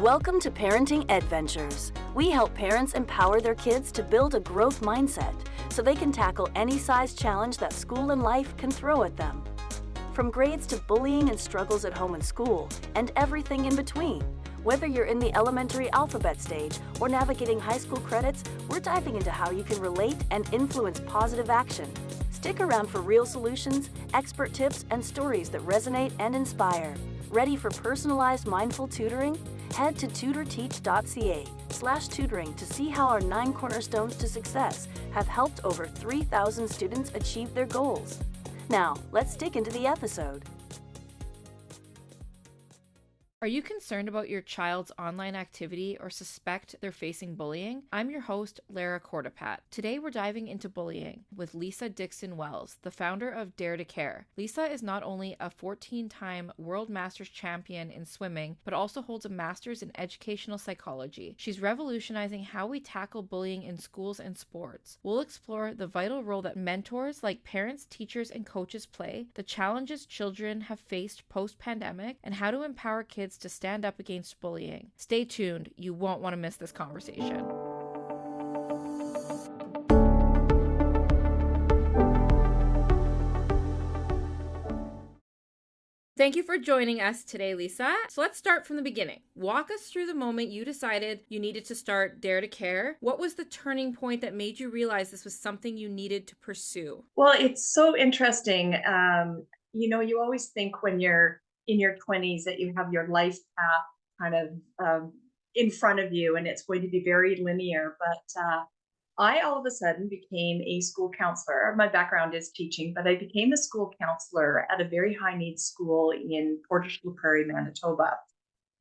Welcome to Parenting Adventures. We help parents empower their kids to build a growth mindset so they can tackle any size challenge that school and life can throw at them. From grades to bullying and struggles at home and school, and everything in between. Whether you're in the elementary alphabet stage or navigating high school credits, we're diving into how you can relate and influence positive action. Stick around for real solutions, expert tips, and stories that resonate and inspire. Ready for personalized mindful tutoring? Head to tutorteach.ca/tutoring to see how our 9 cornerstones to success have helped over 3,000 students achieve their goals. Now, let's dig into the episode. Are you concerned about your child's online activity or suspect they're facing bullying? I'm your host, Lara Cordapat. Today we're diving into bullying with Lisa Dixon-Wells, the founder of Dare to Care. Lisa is not only a 14-time World Masters champion in swimming, but also holds a master's in educational psychology. She's revolutionizing how we tackle bullying in schools and sports. We'll explore the vital role that mentors like parents, teachers, and coaches play, the challenges children have faced post-pandemic, and how to empower kids to stand up against bullying. Stay tuned, you won't want to miss this conversation. Thank you for joining us today, Lisa. So let's start from the beginning. Walk us through the moment you decided you needed to start Dare to Care. What was the turning point that made you realize this was something you needed to pursue? Well, it's so interesting. You always think when you're in your 20s that you have your life path kind of in front of you and it's going to be very linear. But I all of a sudden became a school counselor. My background is teaching, but I became a school counselor at a very high needs school in Portage la Prairie, Manitoba.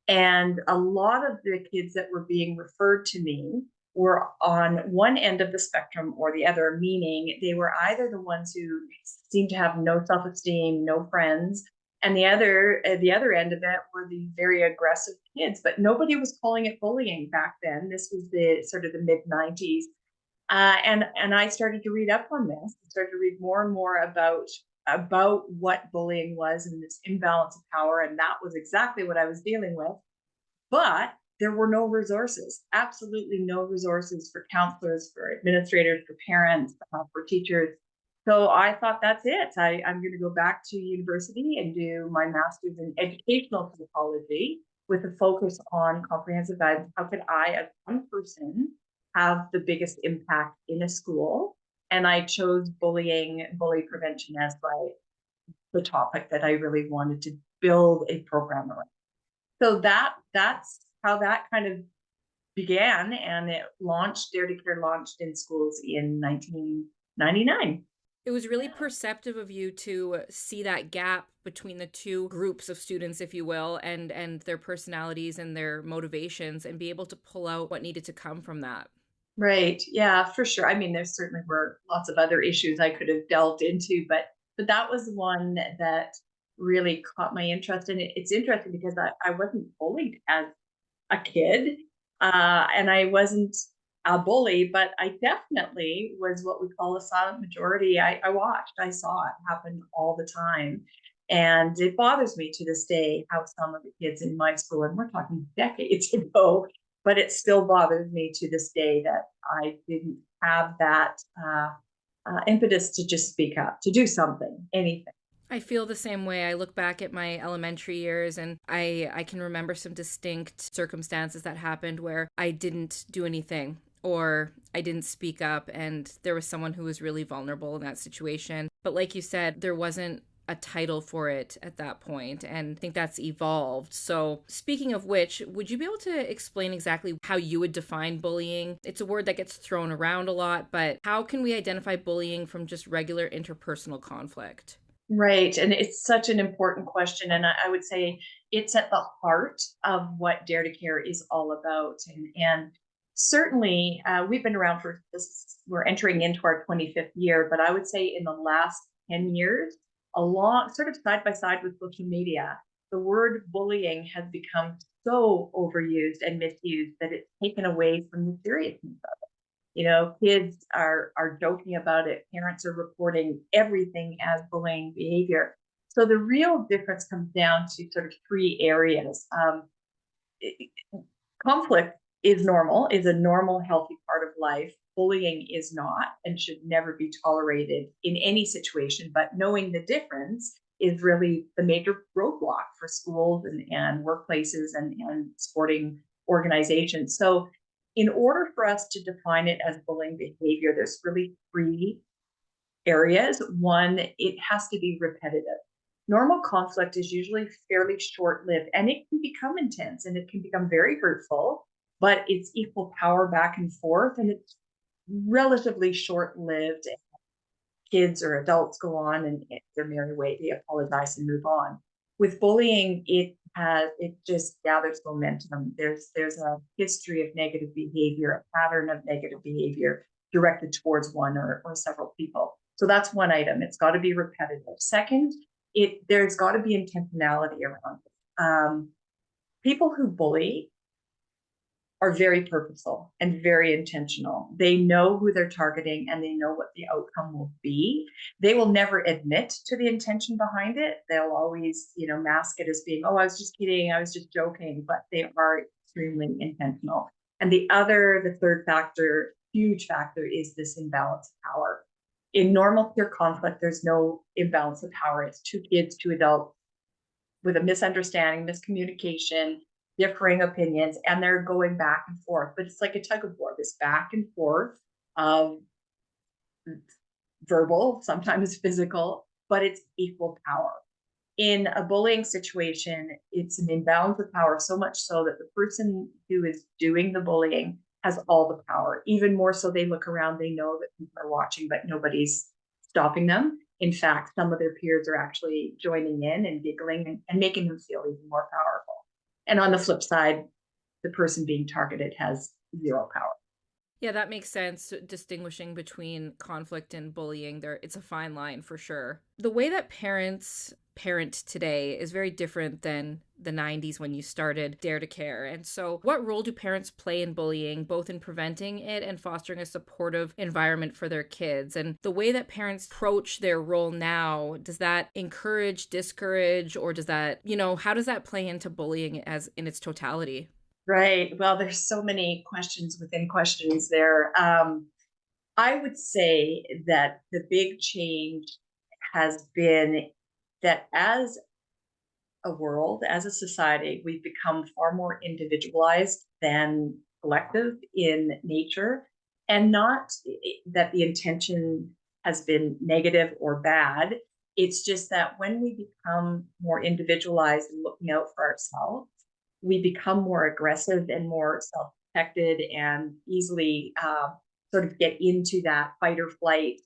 And a lot of the kids that were being referred to me were on one end of the spectrum or the other, meaning they were either the ones who seemed to have no self-esteem, no friends, and the other end of it were the very aggressive kids, but nobody was calling it bullying back then. This was the sort of the mid 90s. And I started to read up on this. I started to read more and more about what bullying was and this imbalance of power. And that was exactly what I was dealing with. But there were no resources, absolutely no resources for counselors, for administrators, for parents, for teachers. So I thought, that's it. I'm going to go back to university and do my master's in educational psychology with a focus on comprehensive guidance. How could I, as one person, have the biggest impact in a school? And I chose bully prevention as the topic that I really wanted to build a program around. So that's how that kind of began, and Dare to Care launched in schools in 1999. It was really perceptive of you to see that gap between the two groups of students, if you will, and their personalities and their motivations, and be able to pull out what needed to come from that. Right. Yeah, for sure. I mean, there certainly were lots of other issues I could have delved into, but that was one that really caught my interest. And it's interesting because I wasn't bullied as a kid, and I wasn't a bully, but I definitely was what we call a silent majority. I saw it happen all the time. And it bothers me to this day how some of the kids in my school, and we're talking decades ago, but it still bothers me to this day that I didn't have that impetus to just speak up, to do something, anything. I feel the same way. I look back at my elementary years and I can remember some distinct circumstances that happened where I didn't do anything or I didn't speak up, and there was someone who was really vulnerable in that situation. But like you said, there wasn't a title for it at that point, and I think that's evolved. So speaking of which, would you be able to explain exactly how you would define bullying? It's a word that gets thrown around a lot, but how can we identify bullying from just regular interpersonal conflict? Right. And it's such an important question. And I would say it's at the heart of what Dare to Care is all about. And certainly we've been around for this, we're entering into our 25th year, but I would say in the last 10 years, along sort of side by side with social media, the word bullying has become so overused and misused that it's taken away from the seriousness of it. Kids are joking about it. Parents are reporting everything as bullying behavior. So the real difference comes down to sort of 3 areas. it- conflict is normal, is a normal, healthy part of life. Bullying is not and should never be tolerated in any situation. But knowing the difference is really the major roadblock for schools and workplaces and sporting organizations. So, in order for us to define it as bullying behavior, there's really three areas. One, it has to be repetitive. Normal conflict is usually fairly short lived and it can become intense and it can become very hurtful, but it's equal power back and forth and it's relatively short lived. Kids or adults go on and their merry way, they apologize and move on. With bullying, it just gathers momentum. There's a history of negative behavior, a pattern of negative behavior directed towards one or several people. So that's one item. It's got to be repetitive. Second, there's got to be intentionality around it. People who bully are very purposeful and very intentional. They know who they're targeting and they know what the outcome will be. They will never admit to the intention behind it. They'll always, mask it as being, oh, I was just kidding, I was just joking, but they are extremely intentional. And the third factor, huge factor, is this imbalance of power. In normal peer conflict, there's no imbalance of power. It's two kids, two adults with a misunderstanding, miscommunication, differing opinions, and they're going back and forth. But it's like a tug of war, this back and forth of verbal, sometimes physical, but it's equal power. In a bullying situation, it's an imbalance of power, so much so that the person who is doing the bullying has all the power. Even more so, they look around, they know that people are watching, but nobody's stopping them. In fact, some of their peers are actually joining in and giggling and making them feel even more powerful. And on the flip side, the person being targeted has zero power. Yeah, that makes sense. Distinguishing between conflict and bullying, it's a fine line for sure. The way that parents parent today is very different than the 90s when you started Dare to Care. And so what role do parents play in bullying, both in preventing it and fostering a supportive environment for their kids? And the way that parents approach their role now, does that encourage, discourage, or does that, how does that play into bullying as in its totality? Right. Well, there's so many questions within questions there. I would say that the big change has been that as a world, as a society, we've become far more individualized than collective in nature. And not that the intention has been negative or bad. It's just that when we become more individualized and looking out for ourselves, we become more aggressive and more self-protected and easily sort of get into that fight or flight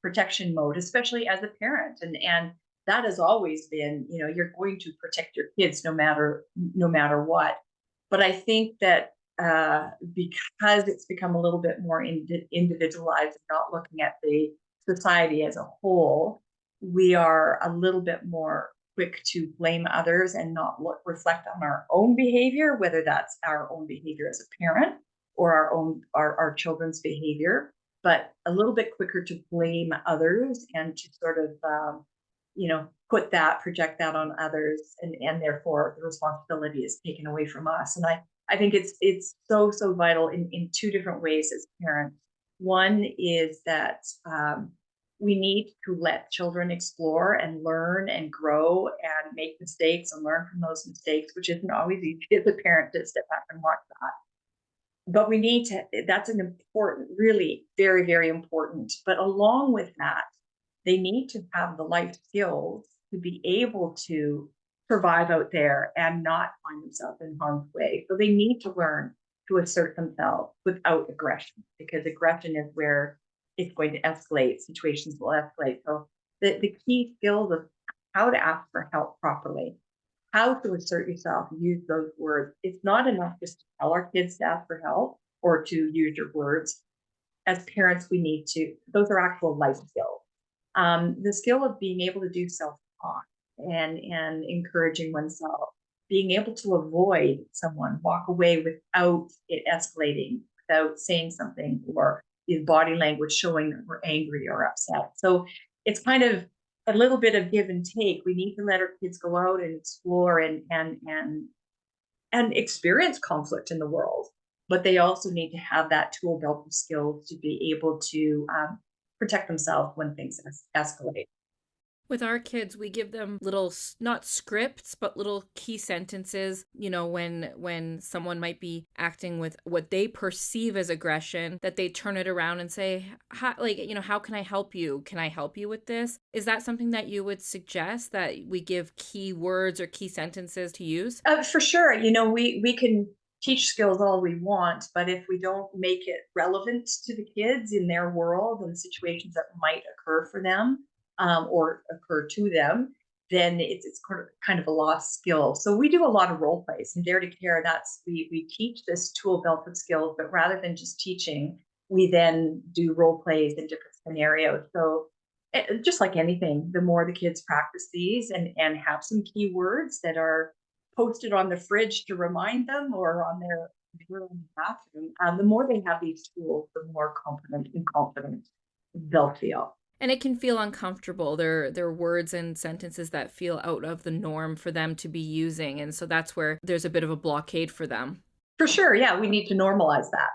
protection mode, especially as a parent. And that has always been, you're going to protect your kids no matter what. But I think that because it's become a little bit more individualized and not looking at the society as a whole, we are a little bit more quick to blame others and not reflect on our own behavior, whether that's our own behavior as a parent or our children's behavior, but a little bit quicker to blame others and to sort of project that on others, and therefore the responsibility is taken away from us. And I think it's so vital in two different ways as parents. One is that we need to let children explore and learn and grow and make mistakes and learn from those mistakes, which isn't always easy as a parent to step back and watch that. But we need to, that's an important, really very, very important. But along with that, they need to have the life skills to be able to survive out there and not find themselves in harm's way. So they need to learn to assert themselves without aggression, because aggression is where it's going to escalate, situations will escalate. So the key skills of how to ask for help properly, how to assert yourself, use those words. It's not enough just to tell our kids to ask for help or to use your words. As parents, we need to, those are actual life skills. The skill of being able to do self-talk and encouraging oneself, being able to avoid someone, walk away without it escalating, without saying something, or the body language showing that we're angry or upset. So it's kind of a little bit of give and take. We need to let our kids go out and explore and and experience conflict in the world. But they also need to have that tool belt of skills to be able to protect themselves when things escalate. With our kids, we give them little, not scripts, but little key sentences, when someone might be acting with what they perceive as aggression, that they turn it around and say, how can I help you? Can I help you with this? Is that something that you would suggest, that we give key words or key sentences to use? For sure. We can teach skills all we want, but if we don't make it relevant to the kids in their world and situations that might occur for them, or occur to them, then it's kind of a lost skill. So we do a lot of role plays in Dare to Care. We teach this tool belt of skills, but rather than just teaching, we then do role plays in different scenarios. So just like anything, the more the kids practice these and have some key words that are posted on the fridge to remind them, or on their mirror in the bathroom, the more they have these tools, the more confident and confident they'll feel. And it can feel uncomfortable. They're words and sentences that feel out of the norm for them to be using. And so that's where there's a bit of a blockade for them. For sure. Yeah, we need to normalize that.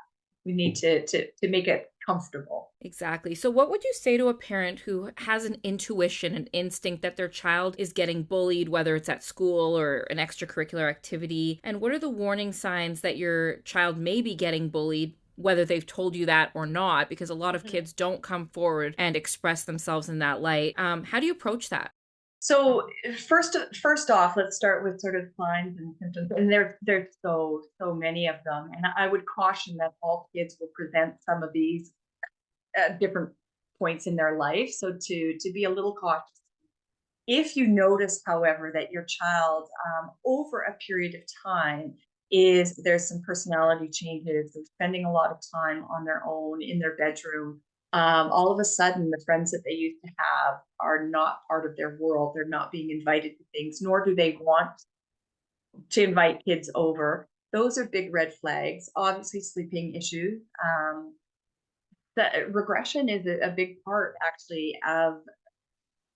We need to make it comfortable. Exactly. So what would you say to a parent who has an intuition, an instinct that their child is getting bullied, whether it's at school or an extracurricular activity? And what are the warning signs that your child may be getting bullied, whether they've told you that or not? Because a lot of kids don't come forward and express themselves in that light. How do you approach that? So first off, let's start with sort of signs and symptoms, and there's so many of them. And I would caution that all kids will present some of these at different points in their life. So to be a little cautious. If you notice, however, that your child over a period of time there's some personality changes, they're spending a lot of time on their own in their bedroom, all of a sudden the friends that they used to have are not part of their world, they're not being invited to things, nor do they want to invite kids over. Those are big red flags. Obviously, sleeping issues. The regression is a big part, actually, of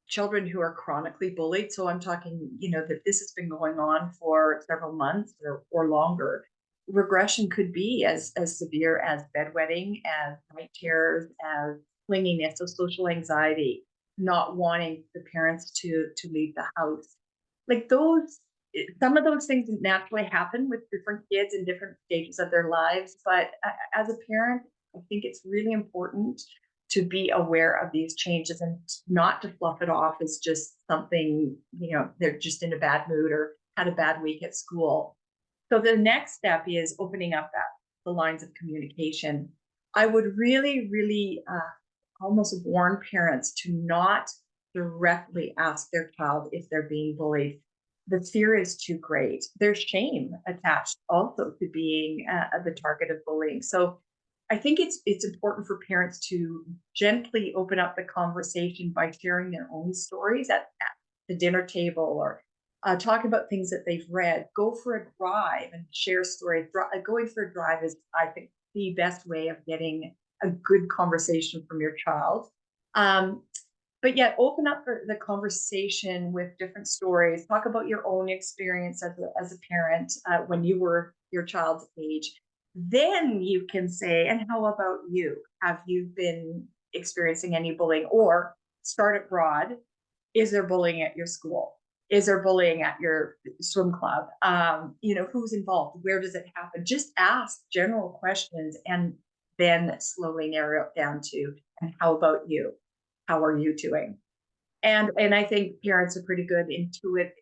children who are chronically bullied. So I'm talking, that this has been going on for several months or longer. Regression could be as severe as bedwetting, as night terrors, as clinginess, so social anxiety, not wanting the parents to leave the house. Like some of those things naturally happen with different kids in different stages of their lives. But as a parent, I think it's really important to be aware of these changes and not to fluff it off as just something, they're just in a bad mood or had a bad week at school. So the next step is opening up the lines of communication. I would really, really almost warn parents to not directly ask their child if they're being bullied. The fear is too great. There's shame attached also to being the target of bullying. So I think it's important for parents to gently open up the conversation by sharing their own stories at the dinner table, or talk about things that they've read. Go for a drive and share stories. Going for a drive is, I think, the best way of getting a good conversation from your child. But yet, open up the conversation with different stories. Talk about your own experience as a parent when you were your child's age. Then you can say, and how about you? Have you been experiencing any bullying? Or start it broad. Is there bullying at your school? Is there bullying at your swim club? Who's involved? Where does it happen? Just ask general questions and then slowly narrow it down to, and how about you? How are you doing? And I think parents are pretty good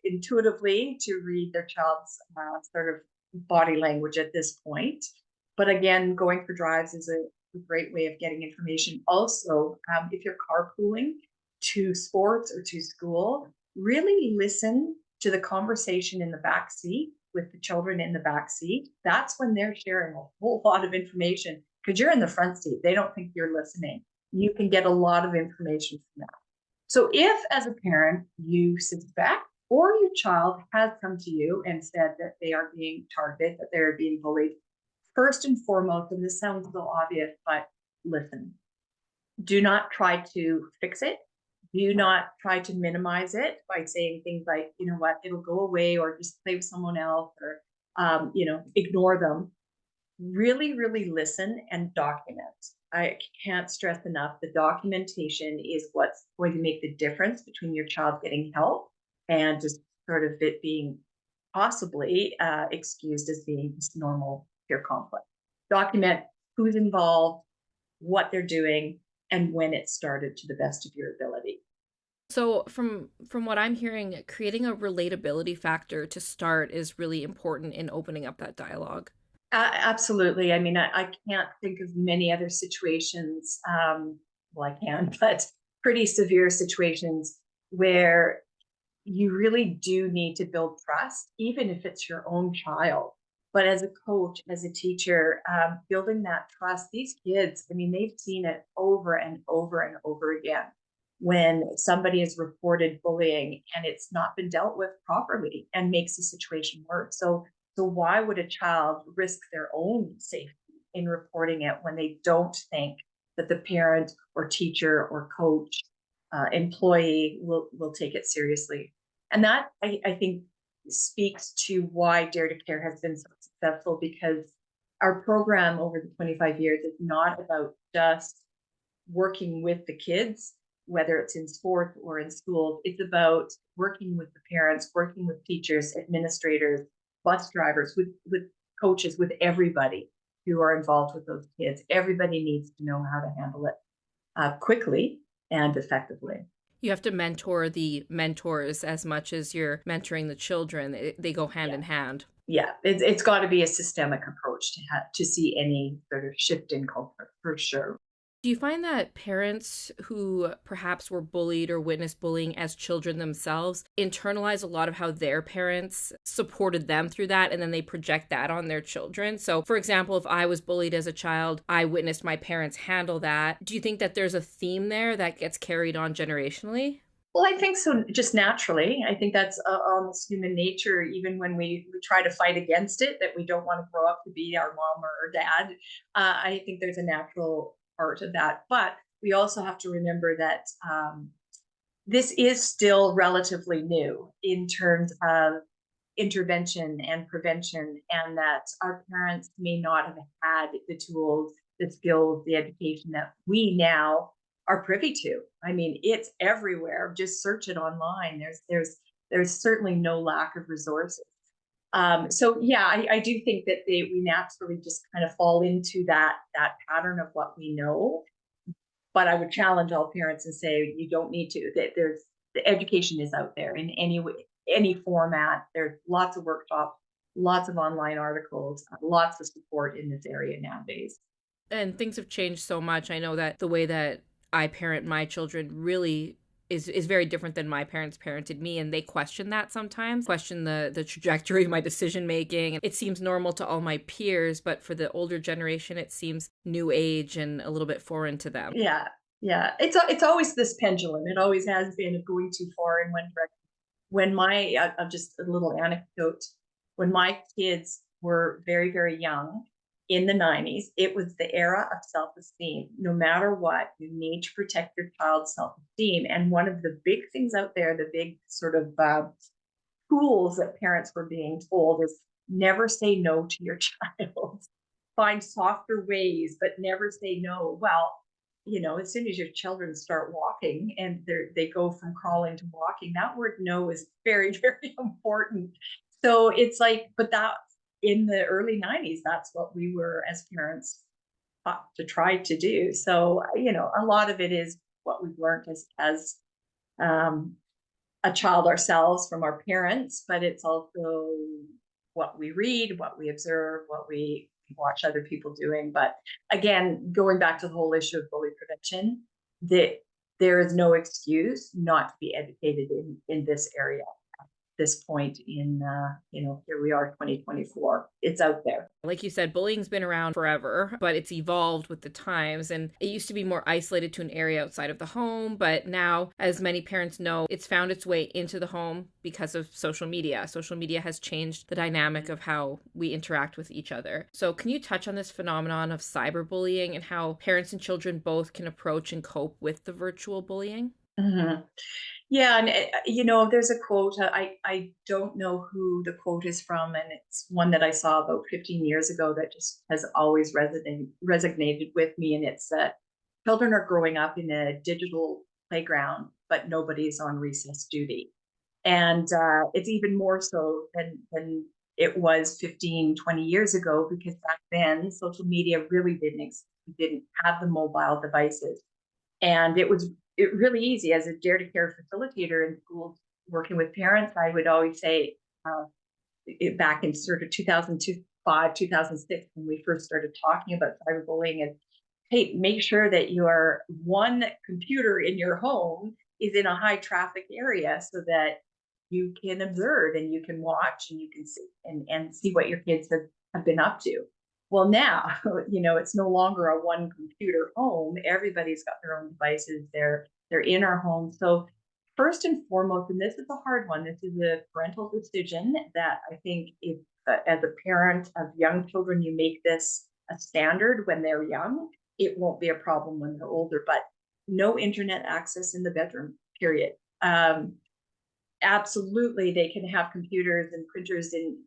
intuitively to read their child's sort of body language at this point. But again, going for drives is a great way of getting information. Also, if you're carpooling to sports or to school, really listen to the conversation in the back seat with the children in the back seat. That's when they're sharing a whole lot of information, because you're in the front seat. They don't think you're listening. You can get a lot of information from that. So if, as a parent, you suspect or your child has come to you and said that they are being targeted, that they're being bullied, first and foremost, and this sounds so obvious, but listen. Do not try to fix it. Do not try to minimize it by saying things like, you know what, it'll go away, or just play with someone else, or ignore them. Really, really listen and document. I can't stress enough, the documentation is what's going to make the difference between your child getting help and just sort of it being possibly excused as being just normal peer conflict. Document who's involved, what they're doing, and when it started to the best of your ability. So from what I'm hearing, creating a relatability factor to start is really important in opening up that dialogue. Absolutely. I mean, I can't think of many other situations. Well, I can, but pretty severe situations where you really do need to build trust, even if it's your own child. But as a coach, as a teacher, building that trust, these kids, I mean, they've seen it over and over and over again when somebody has reported bullying and it's not been dealt with properly and makes the situation worse. So why would a child risk their own safety in reporting it when they don't think that the parent or teacher or coach, employee will take it seriously? And that I think speaks to why Dare to Care has been so successful, because our program over the 25 years is not about just working with the kids, whether it's in sport or in school. It's about working with the parents, working with teachers, administrators, bus drivers, with coaches, with everybody who are involved with those kids. Everybody needs to know how to handle it quickly and effectively. You have to mentor the mentors as much as you're mentoring the children. They go hand Yeah. in hand. Yeah, it's got to be a systemic approach to see any sort of shift in culture for sure. Do you find that parents who perhaps were bullied or witnessed bullying as children themselves internalize a lot of how their parents supported them through that, and then they project that on their children? So, for example, if I was bullied as a child, I witnessed my parents handle that. Do you think that there's a theme there that gets carried on generationally? Well, I think so, just naturally. I think that's almost human nature, even when we try to fight against it, that we don't want to grow up to be our mom or our dad. I think there's a natural part of that. But we also have to remember that this is still relatively new in terms of intervention and prevention, and that our parents may not have had the tools, the skills, the education that we now are privy to. I mean, it's everywhere. Just search it online. There's certainly no lack of resources. So yeah, I do think that we naturally just kind of fall into that pattern of what we know. But I would challenge all parents and say you don't need to. That there's the education is out there in any way, any format. There's lots of workshops, lots of online articles, lots of support in this area nowadays. And things have changed so much. I know that the way that I parent my children really is very different than my parents parented me, and they question that sometimes, question the trajectory of my decision making. It seems normal to all my peers, but for the older generation it seems new age and a little bit foreign to them. Yeah, yeah. It's always this pendulum. It always has been of going too far in one direction. When my just a little anecdote, when my kids were very, very young in the 90s, it was the era of self-esteem. No matter what, you need to protect your child's self-esteem. And one of the big things out there, the big sort of tools that parents were being told is never say no to your child. Find softer ways, but never say no. Well, as soon as your children start walking and they go from crawling to walking, that word no is very, very important. So it's like, but that in the early 90s, that's what we were as parents taught to try to do. So, a lot of it is what we've learned as um, a child ourselves from our parents, but it's also what we read, what we observe, what we watch other people doing. But again, going back to the whole issue of bully prevention, that there is no excuse not to be educated in this area at this point in here we are 2024. It's out there. Like you said, bullying's been around forever, but it's evolved with the times. And it used to be more isolated to an area outside of the home. But now, as many parents know, it's found its way into the home because of social media. Social media has changed the dynamic of how we interact with each other. So can you touch on this phenomenon of cyberbullying and how parents and children both can approach and cope with the virtual bullying? Mhm. Yeah, and there's a quote. I don't know who the quote is from, and it's one that I saw about 15 years ago that just has always resonated with me. And it's that children are growing up in a digital playground, but nobody's on recess duty. And it's even more so than it was 15, 20 years ago, because back then social media really didn't exist. We didn't have the mobile devices. And it really easy as a dare to care facilitator in schools working with parents. I would always say, uh, back in sort of 2005, 2006, when we first started talking about cyberbullying, and hey, make sure that your one computer in your home is in a high traffic area so that you can observe and you can watch and you can see and see what your kids have been up to. Well, now, it's no longer a one computer home. Everybody's got their own devices. They're in our home. So first and foremost, and this is a hard one, this is a parental decision that I think if as a parent of young children, you make this a standard when they're young, it won't be a problem when they're older. But no internet access in the bedroom, period. Absolutely, they can have computers and printers and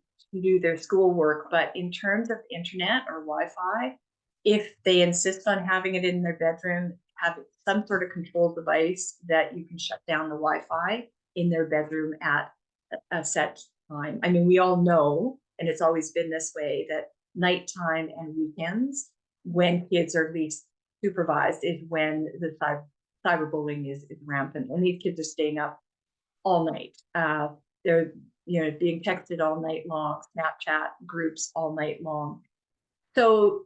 do their schoolwork, but in terms of internet or Wi-Fi, if they insist on having it in their bedroom, have some sort of control device that you can shut down the Wi-Fi in their bedroom at a set time. I mean, we all know, and it's always been this way, that nighttime and weekends, when kids are least supervised, is when the cyberbullying is rampant, and these kids are staying up all night. They're being texted all night long, Snapchat groups all night long. So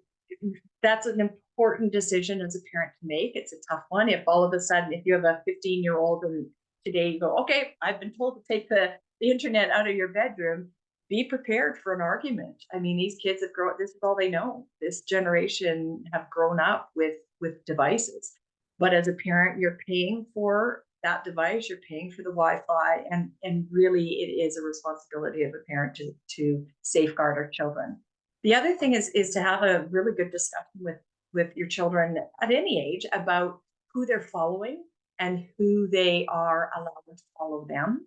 that's an important decision as a parent to make. It's a tough one. If all of a sudden, if you have a 15-year-old and today you go, okay, I've been told to take the internet out of your bedroom, be prepared for an argument. I mean, these kids have grown, this is all they know. This generation have grown up with devices. But as a parent, you're paying for that device, you're paying for the Wi-Fi, and really it is a responsibility of a parent to safeguard our children. The other thing is to have a really good discussion with your children at any age about who they're following and who they are allowed to follow them.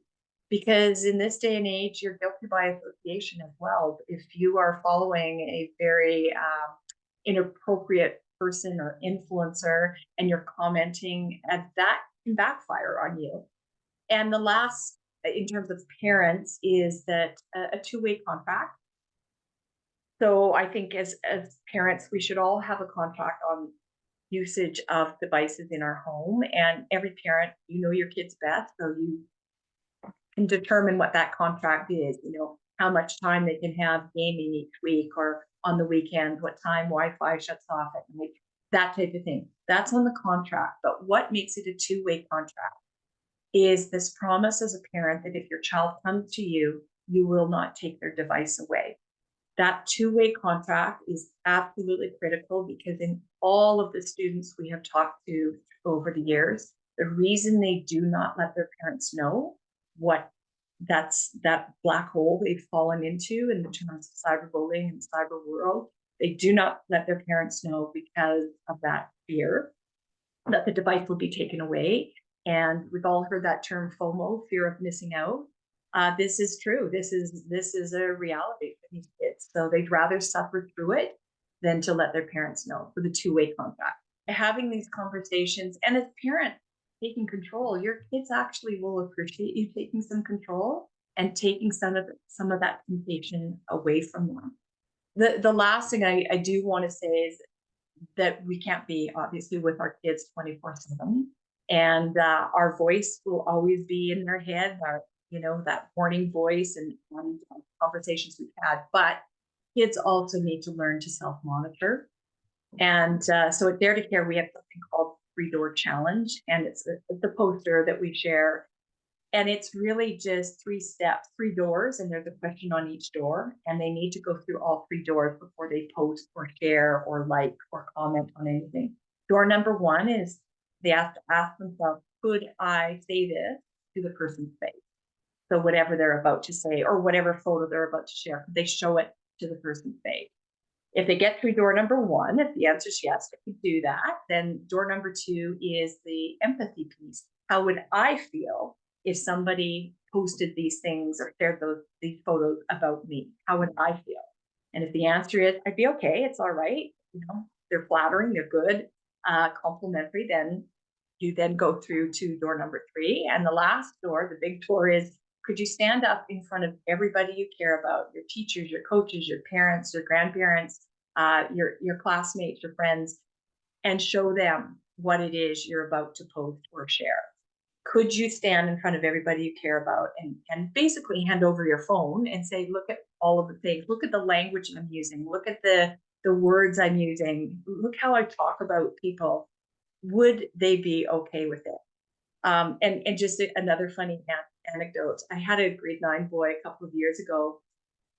Because in this day and age, you're guilty by association as well. If you are following a very inappropriate person or influencer and you're commenting, and that can backfire on you. And the last, in terms of parents, is that a two-way contract. So I think as parents, we should all have a contract on usage of devices in our home. And every parent, you know your kids best, so you can determine what that contract is. How much time they can have gaming each week or on the weekends, what time Wi-Fi shuts off at night, that type of thing. That's on the contract. But what makes it a two-way contract is this promise as a parent that if your child comes to you, you will not take their device away. That two-way contract is absolutely critical, because in all of the students we have talked to over the years, the reason they do not let their parents know what that black hole they've fallen into in the terms of cyberbullying and cyber world, they do not let their parents know because of that fear that the device will be taken away. And we've all heard that term FOMO, fear of missing out. This is true. This is a reality for these kids. So they'd rather suffer through it than to let their parents know, for the two-way contract. Having these conversations, and as parents taking control, your kids actually will appreciate you taking some control and taking some of that temptation away from them. The last thing I do want to say is that we can't be obviously with our kids 24/7, and our voice will always be in their head, that warning voice and conversations we've had. But kids also need to learn to self-monitor. And so at Dare to Care, we have something called Three Door Challenge, and it's a poster that we share. And it's really just 3 steps, 3 doors, and there's a question on each door. And they need to go through all 3 doors before they post or share or like or comment on anything. Door number 1 is they have to ask themselves, could I say this to the person's face? So whatever they're about to say or whatever photo they're about to share, could they show it to the person's face? If they get through door number 1, if the answer is yes, they could do that, then door number 2 is the empathy piece. how would I feel if somebody posted these things or shared these photos about me? How would I feel? And if the answer is, I'd be okay, it's all right, they're flattering, they're good, complimentary, then you then go through to door number 3. And the last door, the big door, is could you stand up in front of everybody you care about, your teachers, your coaches, your parents, your grandparents, your classmates, your friends, and show them what it is you're about to post or share? Could you stand in front of everybody you care about and basically hand over your phone and say, look at all of the things, look at the language I'm using, look at the words I'm using, look how I talk about people? Would they be okay with it? And just another funny anecdote. I had a grade 9 boy a couple of years ago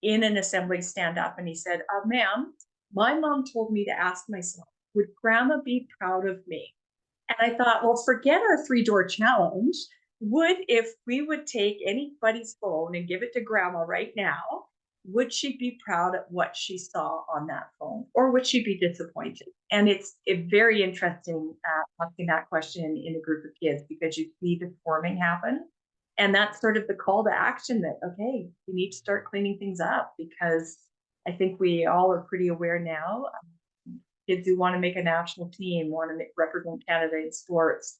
in an assembly stand up, and he said, ma'am, my mom told me to ask myself, would grandma be proud of me? And I thought, well, forget our 3-door challenge. Would, if we would take anybody's phone and give it to grandma right now, would she be proud of what she saw on that phone, or would she be disappointed? And it's very interesting asking that question in a group of kids, because you see the forming happen. And that's sort of the call to action that, okay, we need to start cleaning things up, because I think we all are pretty aware now. Kids who want to make a national team, want to represent Canada in sports,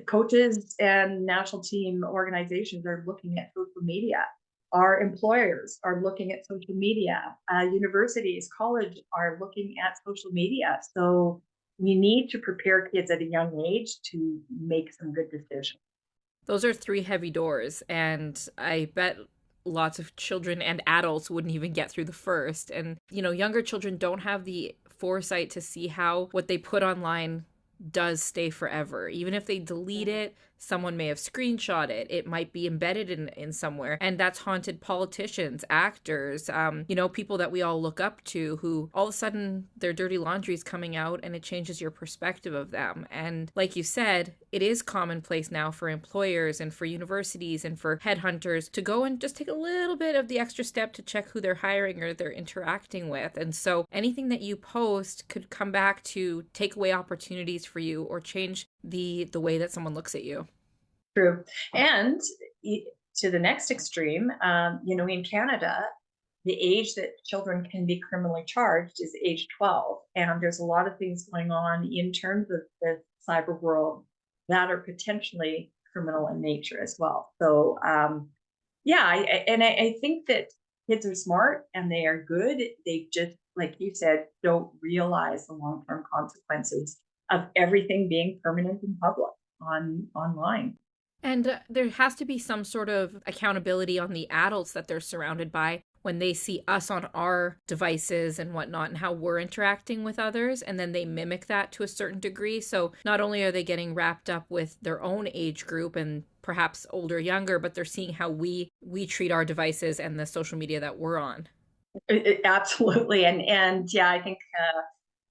coaches and national team organizations are looking at social media. Our employers are looking at social media. Universities, college are looking at social media. So we need to prepare kids at a young age to make some good decisions. Those are 3 heavy doors, and I bet lots of children and adults wouldn't even get through the first. And, younger children don't have the foresight to see how what they put online does stay forever. Even if they delete it, someone may have screenshot it. It might be embedded in somewhere. And that's haunted politicians, actors, people that we all look up to, who all of a sudden their dirty laundry is coming out, and it changes your perspective of them. And like you said, it is commonplace now for employers and for universities and for headhunters to go and just take a little bit of the extra step to check who they're hiring or they're interacting with. And so anything that you post could come back to take away opportunities for you or change the way that someone looks at you. True. And to the next extreme, in Canada, the age that children can be criminally charged is age 12. And there's a lot of things going on in terms of the cyber world that are potentially criminal in nature as well. So, I think that kids are smart and they are good. They just, like you said, don't realize the long-term consequences of everything being permanent in public online. And there has to be some sort of accountability on the adults that they're surrounded by when they see us on our devices and whatnot and how we're interacting with others, and then they mimic that to a certain degree. So not only are they getting wrapped up with their own age group and perhaps older, younger, but they're seeing how we treat our devices and the social media that we're on. Absolutely. And yeah, I think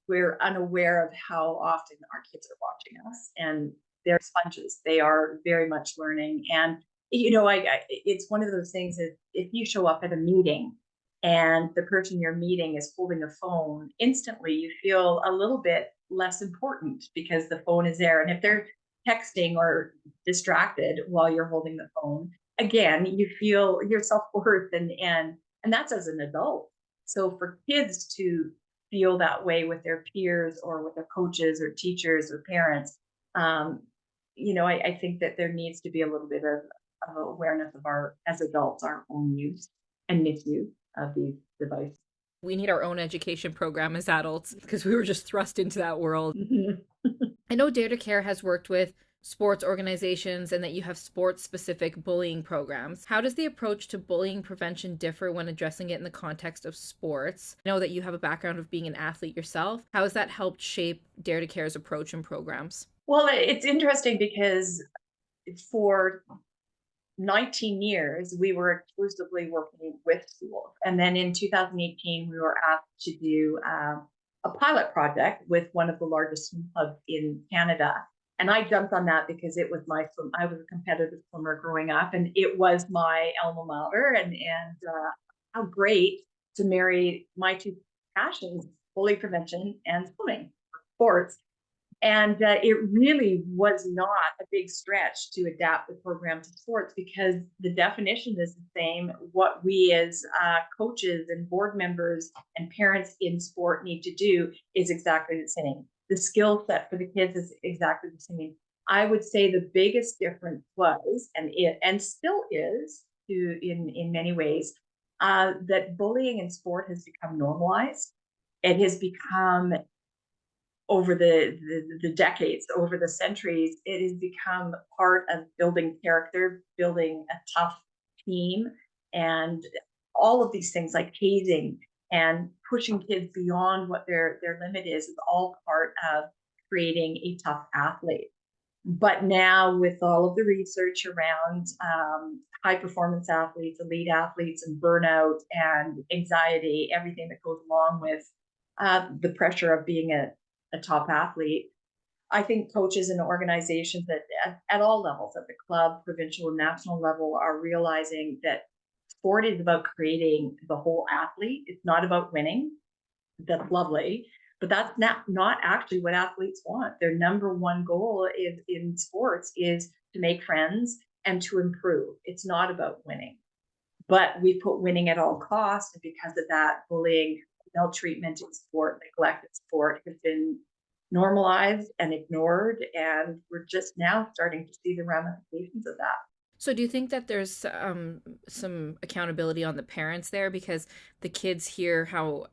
we're unaware of how often our kids are watching us, and they're sponges. They are very much learning. And, it's one of those things that if you show up at a meeting and the person you're meeting is holding a phone, instantly you feel a little bit less important because the phone is there. And if they're texting or distracted while you're holding the phone, again, you feel your self-worth and that's as an adult. So for kids to feel that way with their peers or with their coaches or teachers or parents, I think that there needs to be a little bit of awareness of as adults, our own use and misuse of these devices. We need our own education program as adults because we were just thrust into that world. I know Dare to Care has worked with sports organizations and that you have sports-specific bullying programs. How does the approach to bullying prevention differ when addressing it in the context of sports? I know that you have a background of being an athlete yourself. How has that helped shape Dare to Care's approach and programs? Well, it's interesting because for 19 years, we were exclusively working with schools. And then in 2018, we were asked to do a pilot project with one of the largest swim clubs in Canada. And I jumped on that because it was I was a competitive swimmer growing up, and it was my alma mater. And how great to marry my 2 passions, bullying prevention and swimming, sports. And it really was not a big stretch to adapt the program to sports because the definition is the same. What we as coaches and board members and parents in sport need to do is exactly the same. The skill set for the kids is exactly the same. I would say the biggest difference was, and still is, in many ways, that bullying in sport has become normalized. It has become over the decades, over the centuries, it has become part of building character, building a tough team, and all of these things like hazing and pushing kids beyond what their limit is all part of creating a tough athlete. But now, with all of the research around high performance athletes, elite athletes, and burnout and anxiety, everything that goes along with the pressure of being a top athlete, I think coaches and organizations at all levels, at the club, provincial, and national level, are realizing that sport is about creating the whole athlete. It's not about winning. That's lovely, but that's not actually what athletes want. Their number one goal is in sports is to make friends and to improve. It's not about winning, but we put winning at all costs, and because of that, bullying, maltreatment in sport, neglect in sport has been normalized and ignored, and we're just now starting to see the ramifications of that. So do you think that there's some accountability on the parents there, because the kids hear how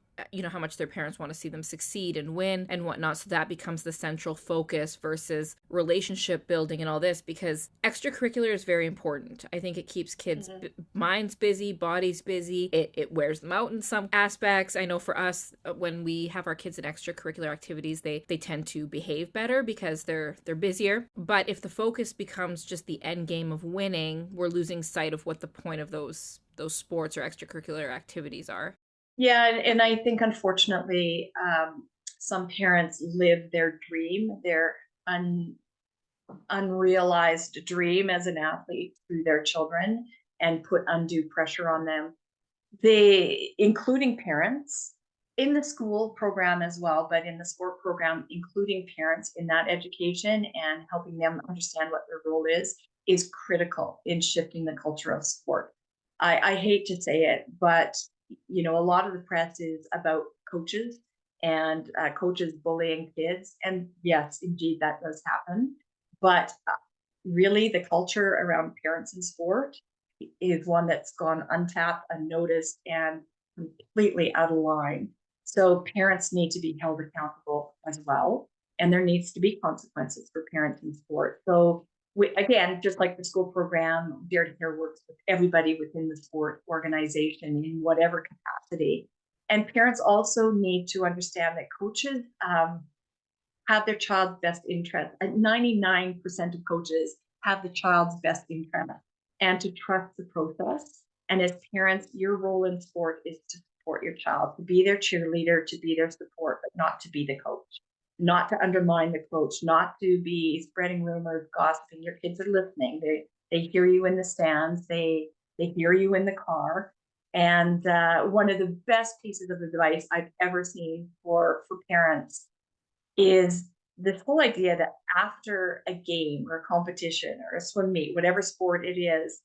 how much their parents want to see them succeed and win and whatnot, so that becomes the central focus versus relationship building and all this, because extracurricular is very important. I think it keeps kids' minds busy, bodies busy. It wears them out in some aspects. I know for us, when we have our kids in extracurricular activities, they tend to behave better because they're busier. But if the focus becomes just the end game of winning, we're losing sight of what the point of those sports or extracurricular activities are. Yeah, and I think unfortunately, some parents live their dream, their unrealized dream as an athlete through their children, and put undue pressure on them. They, including parents in the school program as well, but in the sport program, including parents in that education and helping them understand what their role is critical in shifting the culture of sport. I hate to say it, but a lot of the press is about coaches and coaches bullying kids. And yes, indeed, that does happen. But really, the culture around parents in sport is one that's gone untapped, unnoticed, and completely out of line. So parents need to be held accountable as well. And there needs to be consequences for parents in sport. So again, just like the school program, Dare to Care works with everybody within the sport organization in whatever capacity. And parents also need to understand that coaches have their child's best interest. 99% of coaches have the child's best interest, and to trust the process. And as parents, your role in sport is to support your child, to be their cheerleader, to be their support, but not to be the coach. Not to undermine the coach, not to be spreading rumors, gossiping. Your kids are listening. They hear you in the stands. They hear you in the car. And one of the best pieces of advice I've ever seen for parents is this whole idea that after a game or a competition or a swim meet, whatever sport it is,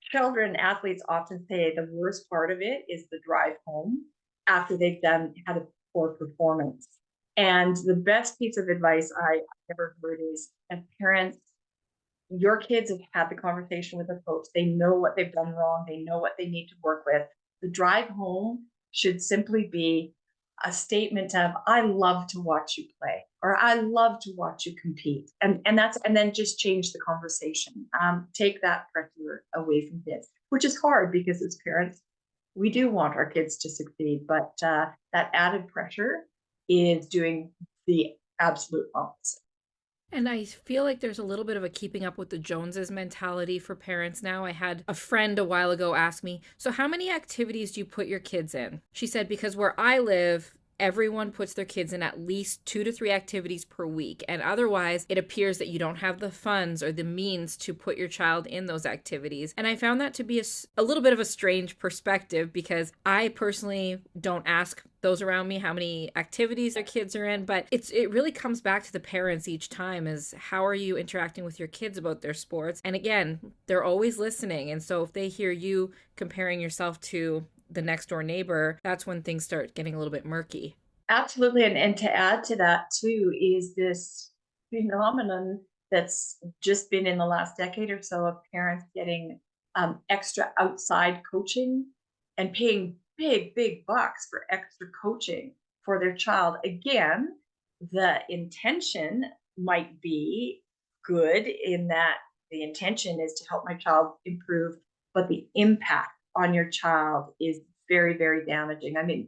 children, athletes often say the worst part of it is the drive home after they've had a poor performance. And the best piece of advice I ever heard is, as parents, your kids have had the conversation with the coach. They know what they've done wrong. They know what they need to work with. The drive home should simply be a statement of, I love to watch you play, or I love to watch you compete. And then just change the conversation. Take that pressure away from kids, which is hard because as parents, we do want our kids to succeed, but that added pressure is doing the absolute opposite. And I feel like there's a little bit of a keeping up with the Joneses mentality for parents now. I had a friend a while ago ask me, so how many activities do you put your kids in? She said, because where I live, everyone puts their kids in at least 2 to 3 activities per week. And otherwise, it appears that you don't have the funds or the means to put your child in those activities. And I found that to be a little bit of a strange perspective, because I personally don't ask those around me how many activities their kids are in, but it really comes back to the parents each time, is how are you interacting with your kids about their sports? And again, they're always listening. And so if they hear you comparing yourself to the next door neighbor, that's when things start getting a little bit murky. Absolutely. And to add to that too is this phenomenon that's just been in the last decade or so of parents getting extra outside coaching and paying big bucks for extra coaching for their child. Again, the intention might be good in that the intention is to help my child improve, but the impact on your child is very damaging. I mean,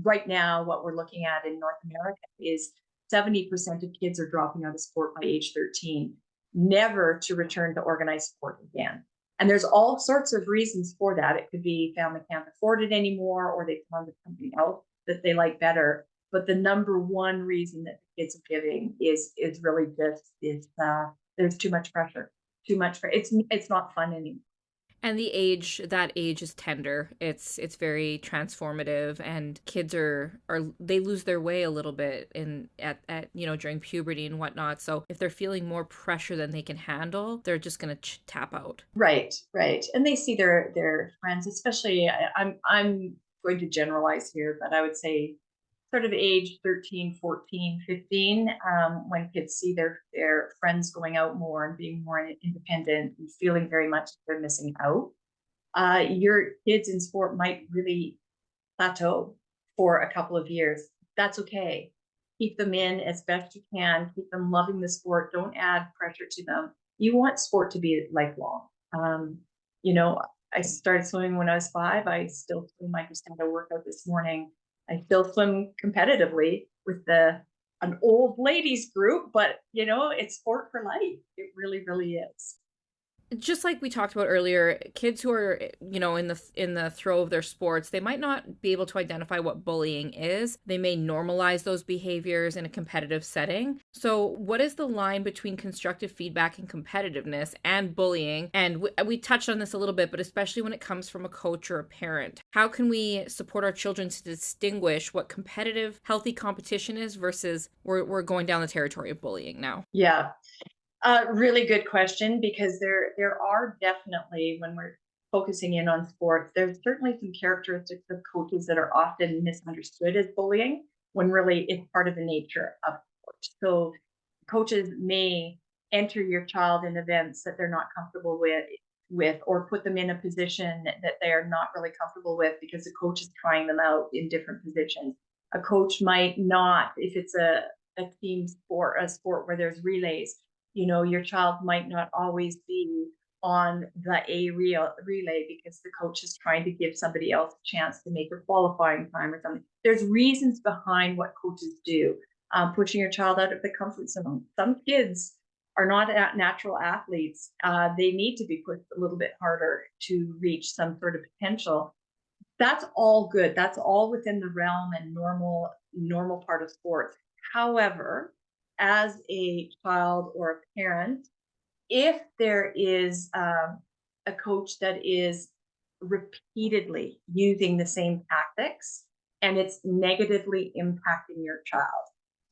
right now, what we're looking at in North America is 70% of kids are dropping out of sport by age 13, never to return to organized sport again. And there's all sorts of reasons for that. It could be family can't afford it anymore, or they found something else that they like better. But the number one reason that the kids are giving is really just there's too much pressure. It's not fun anymore. And that age is tender. It's very transformative, and kids are they lose their way a little bit at during puberty and whatnot. So if they're feeling more pressure than they can handle, they're just going to tap out. Right. And they see their friends, especially I'm going to generalize here, but I would say sort of age 13, 14, 15, when kids see their friends going out more and being more independent and feeling very much they're missing out. Your kids in sport might really plateau for a couple of years. That's okay. Keep them in as best you can. Keep them loving the sport. Don't add pressure to them. You want sport to be lifelong. I started swimming when I was 5. I still swim. I just had a workout this morning. I still swim competitively with an old ladies group, but it's sport for life. It really is. Just like we talked about earlier, kids who are, in the throw of their sports, they might not be able to identify what bullying is. They may normalize those behaviors in a competitive setting. So what is the line between constructive feedback and competitiveness and bullying? And we touched on this a little bit, but especially when it comes from a coach or a parent, how can we support our children to distinguish what competitive, healthy competition is versus we're going down the territory of bullying now? Yeah. Really good question, because there are definitely, when we're focusing in on sports, there's certainly some characteristics of coaches that are often misunderstood as bullying, when really it's part of the nature of sport. So coaches may enter your child in events that they're not comfortable with, or put them in a position that they're not really comfortable with because the coach is trying them out in different positions. A coach might not, if it's a team sport, a sport where there's relays, your child might not always be on the relay because the coach is trying to give somebody else a chance to make a qualifying time or something. There's reasons behind what coaches do. Pushing your child out of the comfort zone. Some kids are not natural athletes. They need to be pushed a little bit harder to reach some sort of potential. That's all good. That's all within the realm and normal part of sports. However, as a child or a parent, if there is a coach that is repeatedly using the same tactics and it's negatively impacting your child,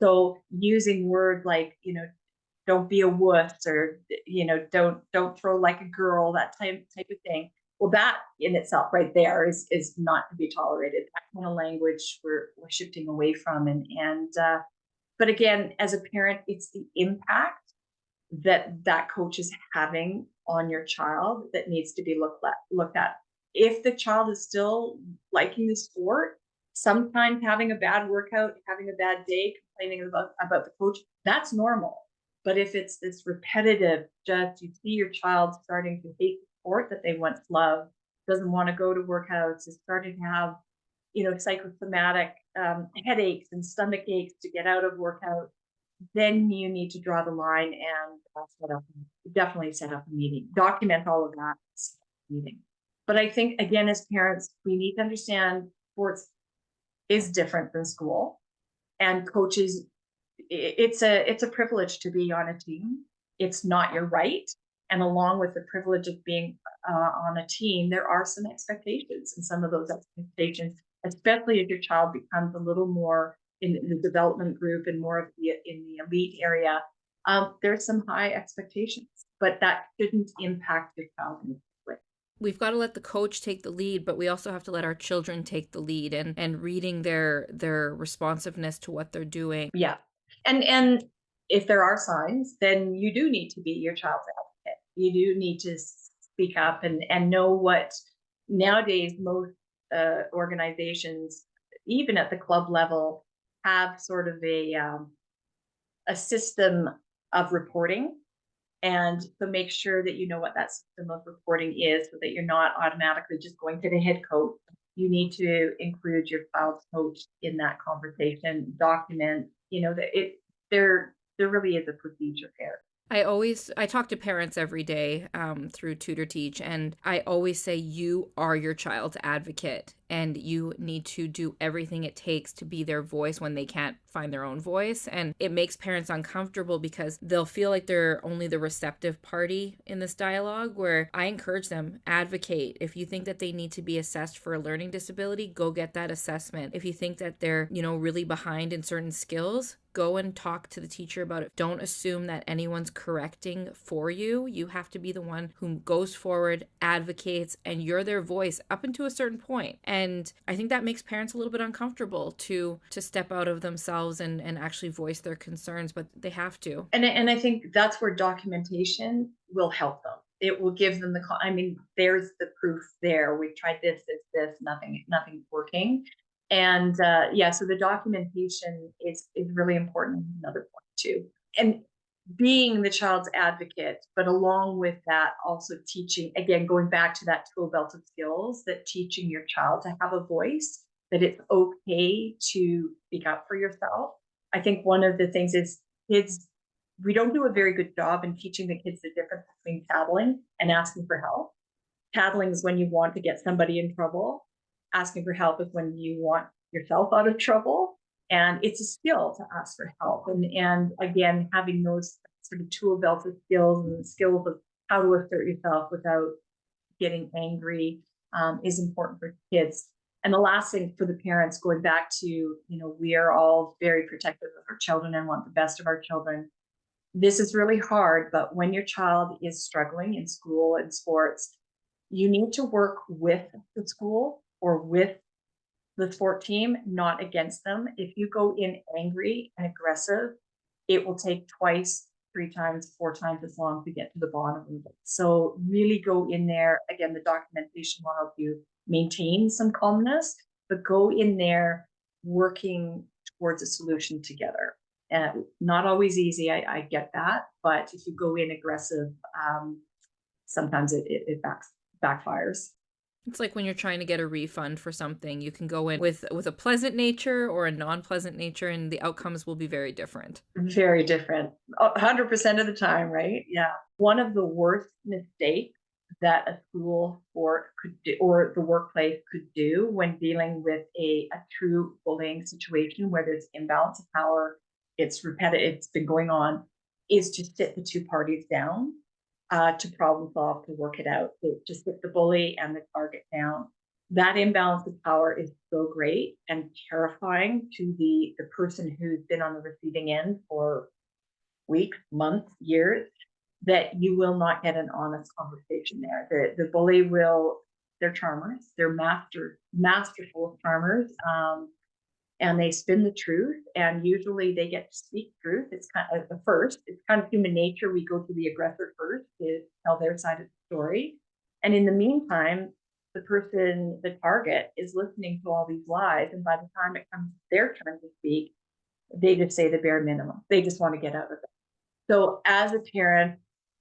so using words like, don't be a wuss, or, don't throw like a girl, that type of thing. Well, that in itself right there is not to be tolerated. That kind of language we're shifting away from. But again, as a parent, it's the impact that coach is having on your child that needs to be looked at. If the child is still liking the sport, sometimes having a bad workout, having a bad day, complaining about the coach, that's normal. But if it's this repetitive, just you see your child starting to hate the sport that they once loved, doesn't want to go to workouts, is starting to have psychosomatic headaches and stomach aches to get out of workout, then you need to draw the line and definitely set up a meeting, document all of that, meeting. But I think, again, as parents, we need to understand sports is different than school. And coaches, it's a privilege to be on a team. It's not your right. And along with the privilege of being on a team, there are some expectations, and some of those expectations, especially if your child becomes a little more in the development group and more of in the elite area, there's some high expectations, but that shouldn't impact your child in this way. We've got to let the coach take the lead, but we also have to let our children take the lead and reading their responsiveness to what they're doing. Yeah. And if there are signs, then you do need to be your child's advocate. You do need to speak up and know what nowadays most organizations, even at the club level, have sort of a system of reporting. And so make sure that you know what that system of reporting is so that you're not automatically just going to the head coach. You need to include your child's coach in that conversation, document, that there really is a procedure there. I talk to parents every day through Tutor Teach, and I always say you are your child's advocate, and you need to do everything it takes to be their voice when they can't find their own voice. And it makes parents uncomfortable because they'll feel like they're only the receptive party in this dialogue, where I encourage them, advocate. If you think that they need to be assessed for a learning disability, go get that assessment. If you think that they're, really behind in certain skills, go and talk to the teacher about it. Don't assume that anyone's correcting for you. You have to be the one who goes forward, advocates, and you're their voice up until a certain point. And I think that makes parents a little bit uncomfortable to step out of themselves and actually voice their concerns, but they have to. And I think that's where documentation will help them. It will give them there's the proof there. We've tried this, nothing's working. And so the documentation is really important. Another point too, and being the child's advocate, but along with that, also teaching, again, going back to that tool belt of skills, that teaching your child to have a voice, that it's okay to speak up for yourself. I think one of the things is we don't do a very good job in teaching the kids the difference between tattling and asking for help. Tattling is when you want to get somebody in trouble. Asking for help is when you want yourself out of trouble. And it's a skill to ask for help. And again, having those sort of tool belt of skills and the skills of how to assert yourself without getting angry is important for kids. And the last thing for the parents, going back to, we are all very protective of our children and want the best of our children. This is really hard, but when your child is struggling in school and sports, you need to work with the school or with the sport team, not against them. If you go in angry and aggressive, it will take twice, 3 times, 4 times as long to get to the bottom of it. So really go in there. Again, the documentation will help you maintain some calmness, but go in there working towards a solution together. Not always easy, I get that, but if you go in aggressive, sometimes it backfires. It's like when you're trying to get a refund for something, you can go in with a pleasant nature or a non-pleasant nature, and the outcomes will be very different. Very different. 100% of the time, right? Yeah. One of the worst mistakes that a school could do, or the workplace could do when dealing with a true bullying situation where there's imbalance of power, it's repetitive, it's been going on, is to sit the two parties down. To problem solve, to work it out, to sit the bully and the target down. That imbalance of power is so great and terrifying to the person who's been on the receiving end for weeks, months, years, that you will not get an honest conversation there. The bully they're charmers, they're masterful charmers. And they spin the truth, and usually they get to speak truth. It's kind of it's kind of human nature. We go to the aggressor first to tell their side of the story. And in the meantime, the target, is listening to all these lies. And by the time it comes their turn to speak, they just say the bare minimum. They just want to get out of it. So as a parent,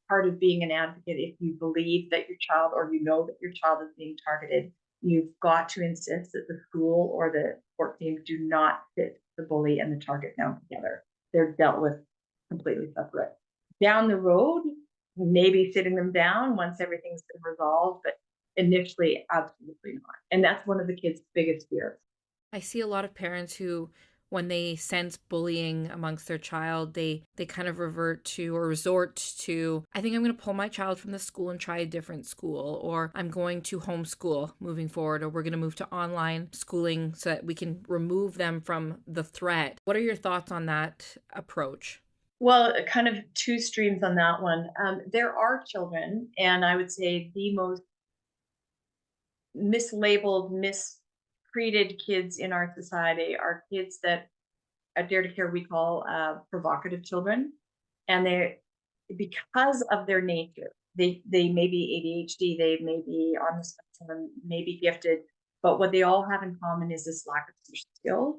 part of being an advocate, if you believe that your child, or that your child is being targeted, you've got to insist that the school or the sport team do not sit the bully and the target down together. They're dealt with completely separate. Down the road, maybe sitting them down once everything's been resolved, but initially, absolutely not. And that's one of the kids' biggest fears. I see a lot of parents who, when they sense bullying amongst their child, they kind of revert to or resort to, I think I'm going to pull my child from the school and try a different school, or I'm going to homeschool moving forward, or we're going to move to online schooling so that we can remove them from the threat. What are your thoughts on that approach? Well, kind of two streams on that one. There are children, and I would say the most mislabeled, mistreated kids in our society are kids that at Dare to Care we call provocative children, and they, because of their nature, they may be ADHD, they may be on the spectrum, may be gifted, but what they all have in common is this lack of social skills.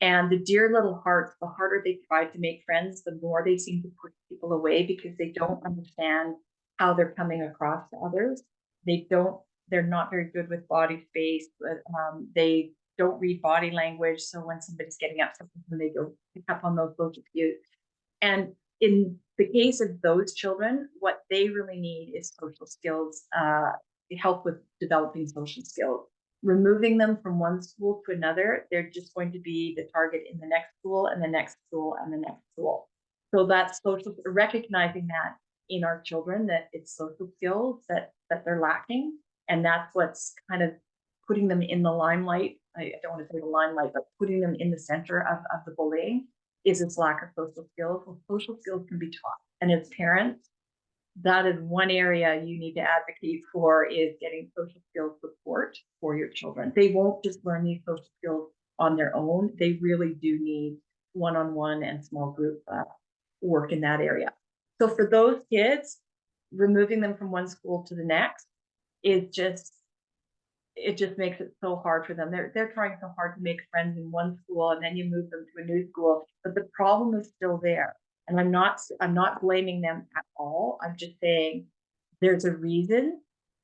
And the dear little hearts, the harder they try to make friends, the more they seem to push people away because they don't understand how they're coming across to others. They don't, they're not very good with body space. They don't read body language. So when somebody's getting upset with them, they don't pick up on those social cues. And in the case of those children, what they really need is social skills, help with developing social skills. Removing them from one school to another, they're just going to be the target in the next school and the next school and the next school. So that's social, recognizing that in our children, that it's social skills that they're lacking. And that's what's kind of putting them in the limelight. I don't want to say the limelight, but putting them in the center of the bullying is this lack of social skills. Well, social skills can be taught. And as parents, that is one area you need to advocate for, is getting social skills support for your children. They won't just learn these social skills on their own. They really do need one-on-one and small group work in that area. So for those kids, removing them from one school to the next is just, it just makes it so hard for them. They're trying so hard to make friends in one school, and then you move them to a new school, but the problem is still there. And I'm not blaming them at all. I'm just saying there's a reason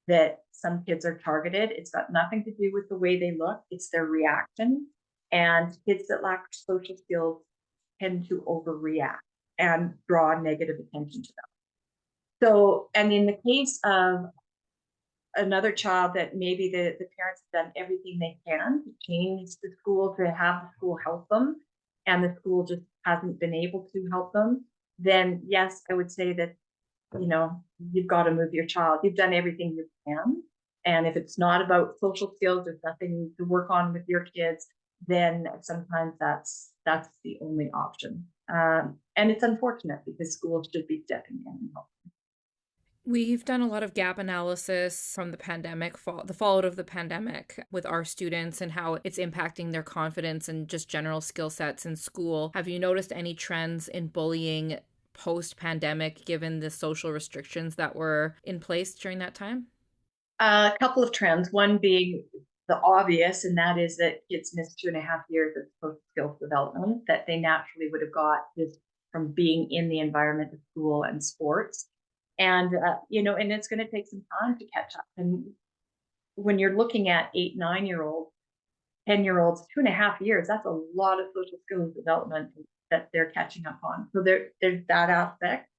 that some kids are targeted. It's got nothing to do with the way they look, it's their reaction. And kids that lack social skills tend to overreact and draw negative attention to them. So, and in the case of another child that maybe the parents have done everything they can to change the school, to have the school help them, and the school just hasn't been able to help them, then yes, I would say that, you've got to move your child. You've done everything you can. And if it's not about social skills, there's nothing to work on with your kids, then sometimes that's the only option. And it's unfortunate because schools should be stepping in and helping. We've done a lot of gap analysis from the pandemic, the fallout of the pandemic with our students and how it's impacting their confidence and just general skill sets in school. Have you noticed any trends in bullying post-pandemic given the social restrictions that were in place during that time? A couple of trends, one being the obvious, and that is that kids miss 2.5 years of social skills development that they naturally would have got just from being in the environment of school and sports. And and it's going to take some time to catch up. And when you're looking at 8, 9-year-olds, 10-year-olds, 2.5 years, that's a lot of social skills development that they're catching up on. So there's that aspect.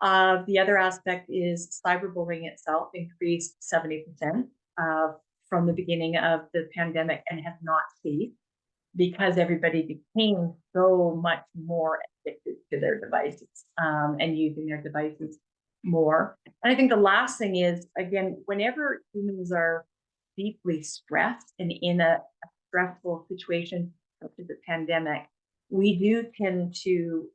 The other aspect is cyberbullying itself increased 70% from the beginning of the pandemic and has not ceased because everybody became so much more addicted to their devices and using their devices more. And I think the last thing is, again, whenever humans are deeply stressed and in a stressful situation such as the pandemic, we do tend to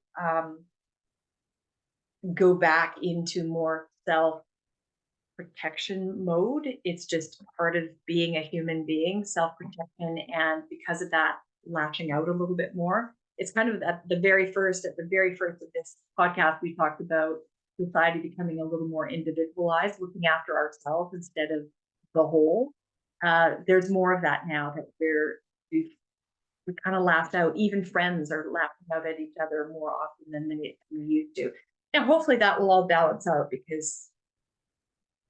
go back into more self-protection mode. It's just part of being a human being, self-protection, and because of that, lashing out a little bit more. It's kind of at the very first of this podcast, we talked about society becoming a little more individualized, looking after ourselves instead of the whole. There's more of that now that we kind of laughed out. Even friends are laughing out at each other more often than they used to. And hopefully that will all balance out because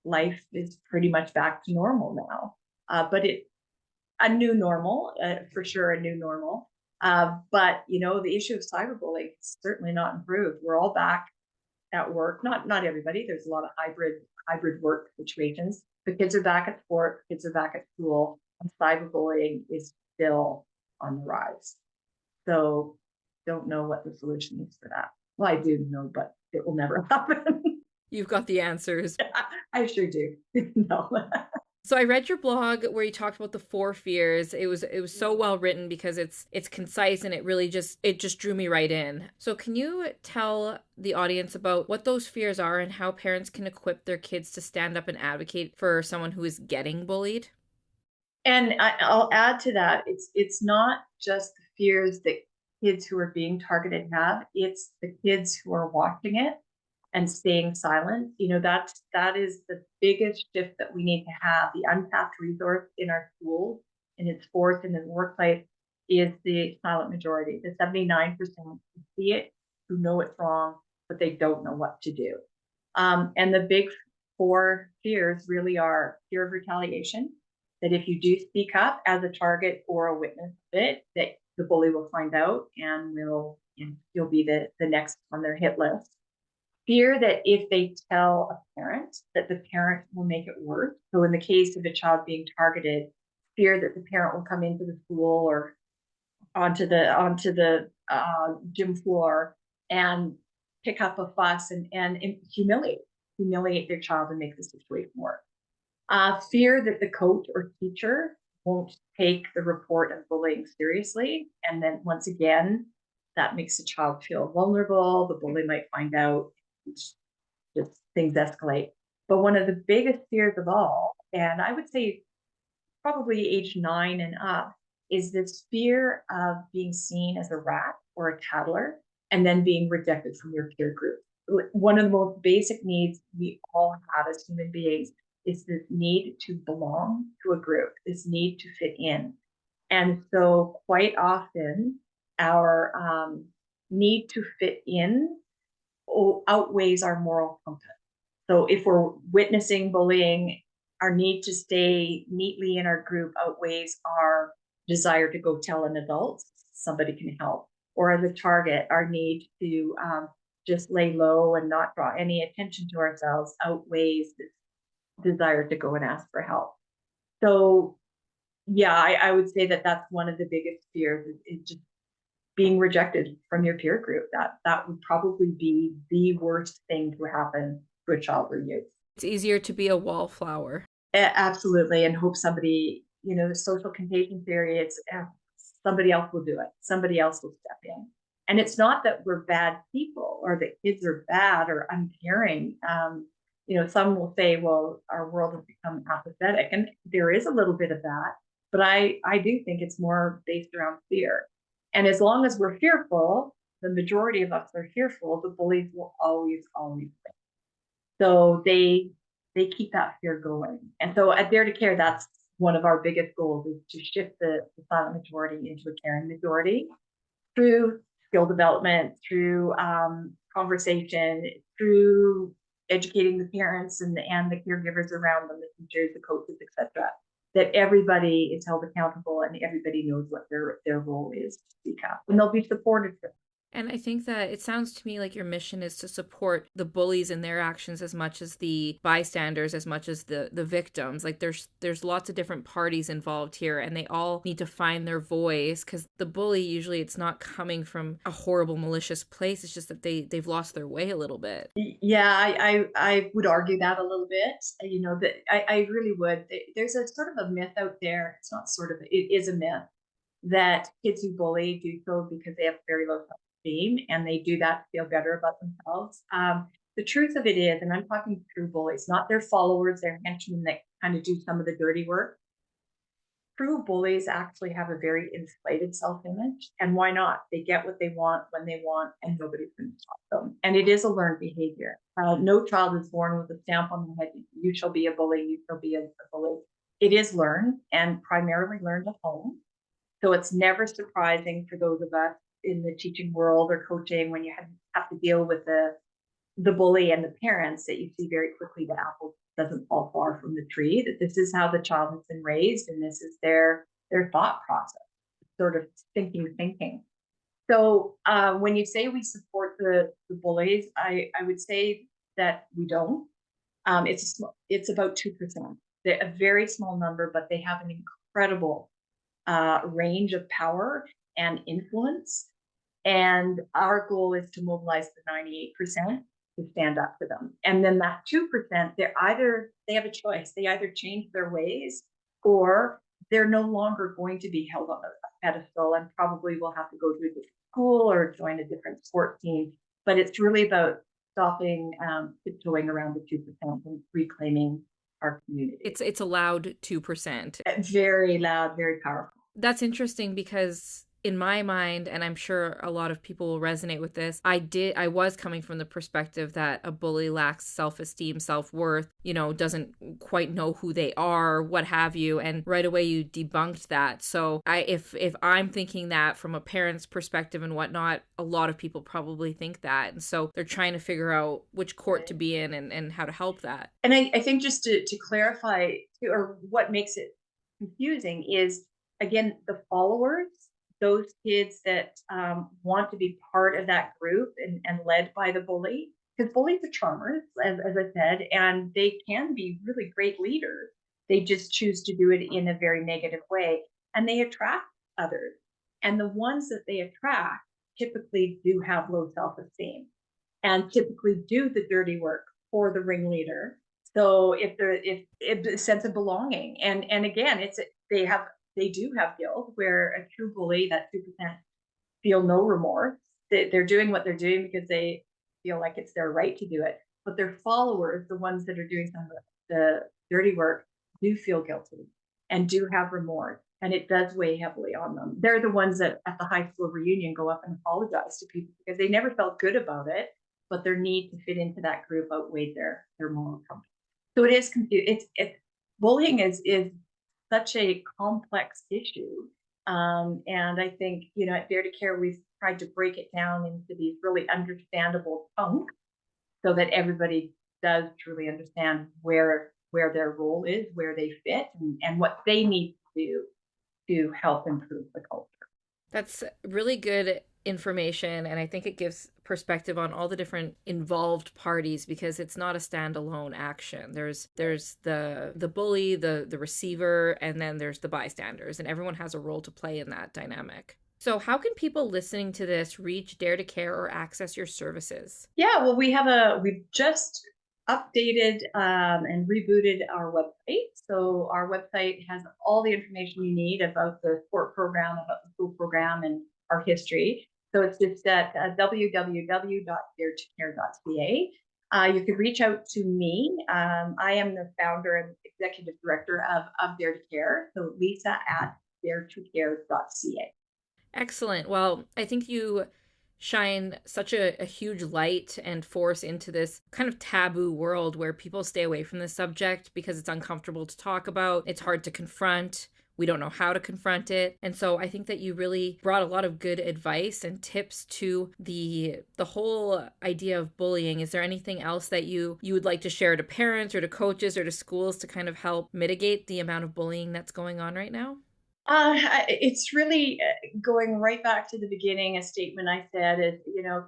life is pretty much back to normal now. But a new normal, for sure, a new normal. But the issue of cyberbullying is certainly not improved. We're all back at work. Not everybody. There's a lot of hybrid work situations. The kids are back at sport. Kids are back at school. And cyberbullying is still on the rise. So don't know what the solution is for that. Well, I do know, but it will never happen. You've got the answers. I sure do. No. So I read your blog where you talked about the 4 fears. It was so well written because it's concise and it just drew me right in. So can you tell the audience about what those fears are and how parents can equip their kids to stand up and advocate for someone who is getting bullied? And I'll add to that, it's not just the fears that kids who are being targeted have, it's the kids who are watching it and staying silent. That is the biggest shift that we need to have. The untapped resource in our schools, in its sports, and in the workplace is the silent majority, the 79% who see it, who know it's wrong, but they don't know what to do. And the big 4 fears really are fear of retaliation, that if you do speak up as a target or a witness of it, that the bully will find out and you'll be the next on their hit list. Fear that if they tell a parent, that the parent will make it worse. So in the case of a child being targeted, fear that the parent will come into the school or onto the gym floor and pick up a fuss and humiliate their child and make the situation worse. Fear that the coach or teacher won't take the report of bullying seriously. And then once again, that makes the child feel vulnerable. The bully might find out, just things escalate. But one of the biggest fears of all, and I would say probably age 9 and up, is this fear of being seen as a rat or a tattler and then being rejected from your peer group. One of the most basic needs we all have as human beings is this need to belong to a group, this need to fit in. And so quite often our need to fit in outweighs our moral compass. So if we're witnessing bullying, our need to stay neatly in our group outweighs our desire to go tell an adult somebody can help. Or as a target, our need to just lay low and not draw any attention to ourselves outweighs this desire to go and ask for help. So yeah, I would say that that's one of the biggest fears is just being rejected from your peer group. That would probably be the worst thing to happen to a child or youth. It's easier to be a wallflower. Absolutely. And hope somebody, the social contagion theory, it's somebody else will do it. Somebody else will step in. And it's not that we're bad people or that kids are bad or uncaring. Some will say, well, our world has become apathetic. And there is a little bit of that. But I do think it's more based around fear. And as long as we're fearful, the majority of us are fearful, the bullies will always win. So they keep that fear going. And so at Dare to Care, that's one of our biggest goals, is to shift the silent majority into a caring majority through skill development, through conversation, through educating the parents and the caregivers around them, the teachers, the coaches, etc. That everybody is held accountable and everybody knows what their role is to speak up, and they'll be supported for that. And I think that it sounds to me like your mission is to support the bullies in their actions as much as the bystanders, as much as the victims. Like there's lots of different parties involved here, and they all need to find their voice, because the bully, usually it's not coming from a horrible, malicious place. It's just that they've lost their way a little bit. Yeah, I would argue that a little bit. That I really would. There's a sort of a myth out there. It's not sort of, it is a myth that kids who bully do so because they have very low self-esteem, and they do that to feel better about themselves. The truth of it is, and I'm talking true bullies, not their followers, their henchmen that kind of do some of the dirty work. True bullies actually have a very inflated self-image, and why not? They get what they want when they want, and nobody's going to stop them. And it is a learned behavior. No child is born with a stamp on the head. You shall be a bully. You shall be a bully. It is learned, and primarily learned at home. So it's never surprising for those of us in the teaching world or coaching, when you have to deal with the bully and the parents, that you see very quickly the apple doesn't fall far from the tree, that this is how the child has been raised, and this is their thought process, sort of thinking. So when you say we support the bullies, I would say that we don't. It's about 2%. They're a very small number, but they have an incredible range of power and influence. And our goal is to mobilize the 98% to stand up to them. And then that 2%, they have a choice. They either change their ways or they're no longer going to be held on a pedestal and probably will have to go to a different school or join a different sport team. But it's really about stopping tiptoeing around the 2% and reclaiming our community. It's a loud 2%. Very loud, very powerful. That's interesting because in my mind, and I'm sure a lot of people will resonate with this, I was coming from the perspective that a bully lacks self-esteem, self-worth, doesn't quite know who they are, what have you, and right away you debunked that. So if I'm thinking that from a parent's perspective and whatnot, a lot of people probably think that. And so they're trying to figure out which court to be in and how to help that. And I think just to clarify, or what makes it confusing is, again, the followers, those kids that want to be part of that group and led by the bully, because bullies are charmers, as I said, and they can be really great leaders. They just choose to do it in a very negative way, and they attract others. And the ones that they attract typically do have low self-esteem and typically do the dirty work for the ringleader. So if a sense of belonging, and again, they do have guilt, where a true bully, that 2%, feel no remorse. They're doing what they're doing because they feel like it's their right to do it. But their followers, the ones that are doing some of the dirty work, do feel guilty and do have remorse. And it does weigh heavily on them. They're the ones that at the high school reunion go up and apologize to people because they never felt good about it, but their need to fit into that group outweighed their moral compass. So it is confusing. Bullying is such a complex issue. And I think, at Dare to Care, we've tried to break it down into these really understandable chunks so that everybody does truly understand where their role is, where they fit, and what they need to do to help improve the culture. That's really good information, and I think it gives perspective on all the different involved parties, because it's not a standalone action. There's the bully, the receiver, and then there's the bystanders, and everyone has a role to play in that dynamic. So how can people listening to this reach Dare to Care or access your services? Yeah, well, we've just updated and rebooted our website. So our website has all the information you need about the sport program, about the school program, and our history. So it's just at www.daretocare.ca. You can reach out to me. I am the founder and executive director of Dare to Care. So Lisa at daretocare.ca. Excellent. Well, I think you shine such a huge light and force into this kind of taboo world where people stay away from this subject because it's uncomfortable to talk about. It's hard to confront. We don't know how to confront it. And so I think that you really brought a lot of good advice and tips to the whole idea of bullying. Is there anything else that you would like to share to parents or to coaches or to schools to kind of help mitigate the amount of bullying that's going on right now? It's really going right back to the beginning. A statement I said is,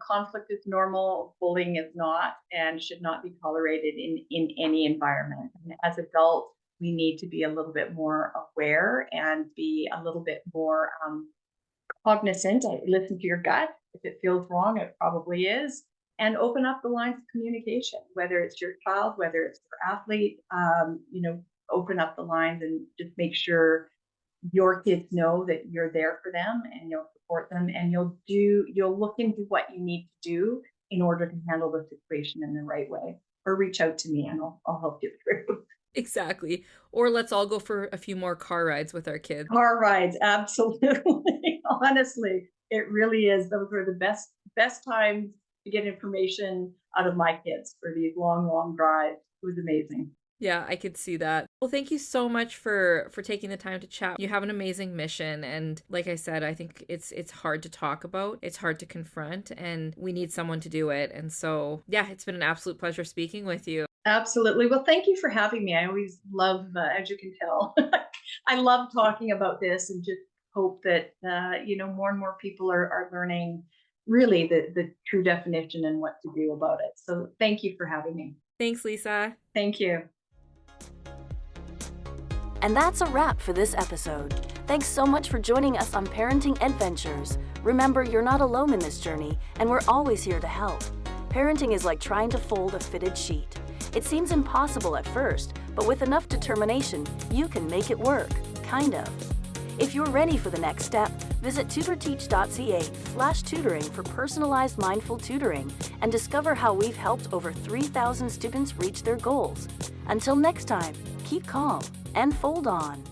conflict is normal, bullying is not, and should not be tolerated in any environment. And as adults, we need to be a little bit more aware and be a little bit more cognizant. Listen to your gut. If it feels wrong, it probably is. And open up the lines of communication, whether it's your child, whether it's your athlete, open up the lines and just make sure your kids know that you're there for them and you'll support them, and you'll look into what you need to do in order to handle the situation in the right way. Or reach out to me and I'll help you through. Exactly. Or let's all go for a few more car rides with our kids. Car rides, absolutely. Honestly, it really is. Those are the best times to get information out of my kids for these long drives. It was amazing. Yeah, I could see that. Well, thank you so much for taking the time to chat. You have an amazing mission. And like I said, I think it's hard to talk about. It's hard to confront, and we need someone to do it. And so, yeah, it's been an absolute pleasure speaking with you. Absolutely. Well, thank you for having me. I always love, as you can tell, I love talking about this, and just hope that, more and more people are learning really the true definition and what to do about it. So thank you for having me. Thanks, Lisa. Thank you. And that's a wrap for this episode. Thanks so much for joining us on Parenting Adventures. Remember, you're not alone in this journey, and we're always here to help. Parenting is like trying to fold a fitted sheet. It seems impossible at first, but with enough determination, you can make it work, kind of. If you're ready for the next step, visit tutorteach.ca/tutoring for personalized mindful tutoring and discover how we've helped over 3,000 students reach their goals. Until next time, keep calm and fold on.